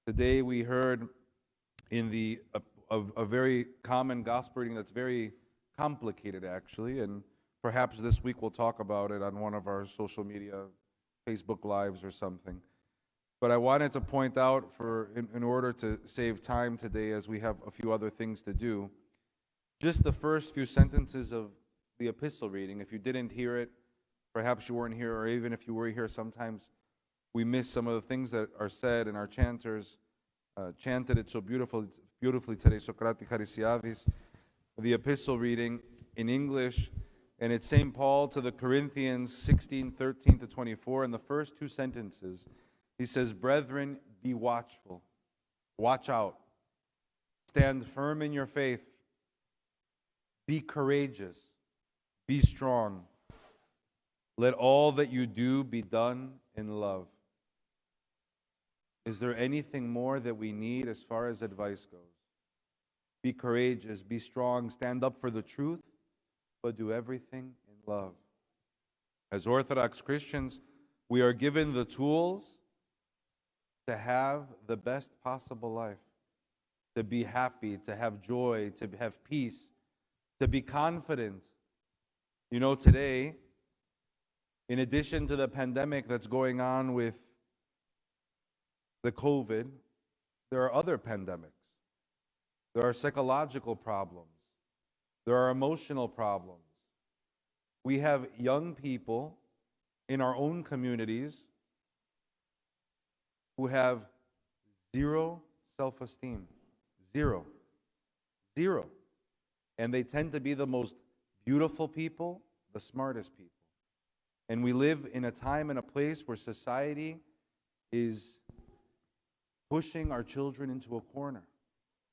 Today we heard in a very common gospel reading that's very complicated actually, and perhaps this week we'll talk about it on one of our social media, Facebook Lives or something. But I wanted to point out in order to save time today as we have a few other things to do, just the first few sentences of the epistle reading. If you didn't hear it, perhaps you weren't here, or even if you were here, sometimes we miss some of the things that are said, and our chanters chanted it so beautifully today, Socrati Charisiavis, the epistle reading in English, and it's St. Paul to the Corinthians 16:13-24. In the first two sentences, he says, "Brethren, be watchful, watch out, stand firm in your faith, be courageous, be strong. Let all that you do be done in love." Is there anything more that we need as far as advice goes? Be courageous, be strong, stand up for the truth, but do everything in love. As Orthodox Christians, we are given the tools to have the best possible life, to be happy, to have joy, to have peace, to be confident. You know, today, in addition to the pandemic that's going on with the COVID, there are other pandemics. There are psychological problems. There are emotional problems. We have young people in our own communities who have zero self-esteem. Zero. Zero. And they tend to be the most beautiful people, the smartest people. And we live in a time and a place where society is pushing our children into a corner.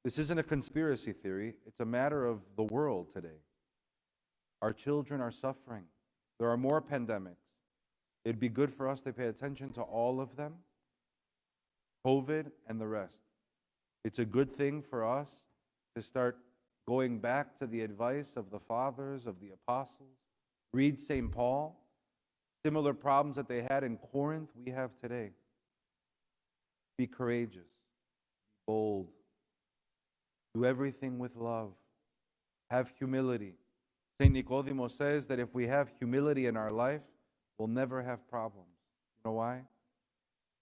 This isn't a conspiracy theory. It's a matter of the world today. Our children are suffering. There are more pandemics. It'd be good for us to pay attention to all of them, COVID and the rest. It's a good thing for us to start going back to the advice of the fathers, of the apostles. Read St. Paul. Similar problems that they had in Corinth, we have today. Be courageous, be bold, do everything with love, have humility. St. Nicodemo says that if we have humility in our life, we'll never have problems. You know why?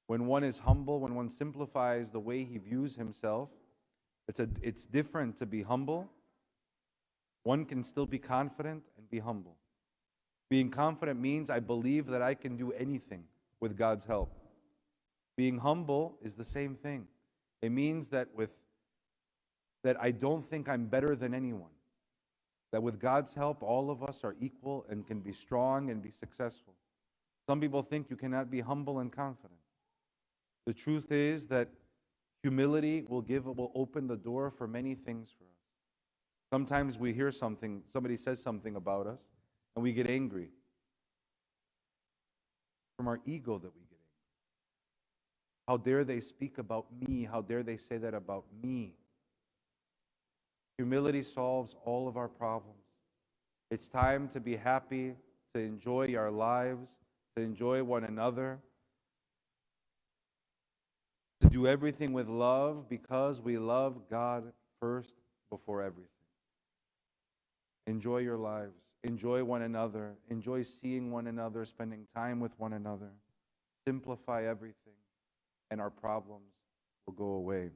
When one is humble, when one simplifies the way he views himself, it's different to be humble. One can still be confident and be humble. Being confident means I believe that I can do anything with God's help. Being humble is the same thing. It means that I don't think I'm better than anyone. That with God's help, all of us are equal and can be strong and be successful. Some people think you cannot be humble and confident. The truth is that humility will open the door for many things for us. Sometimes we hear something, somebody says something about us, and we get angry. From our ego that we get. How dare they speak about me? How dare they say that about me? Humility solves all of our problems. It's time to be happy, to enjoy our lives, to enjoy one another, to do everything with love because we love God first before everything. Enjoy your lives. Enjoy one another. Enjoy seeing one another, spending time with one another. Simplify everything, and our problems will go away.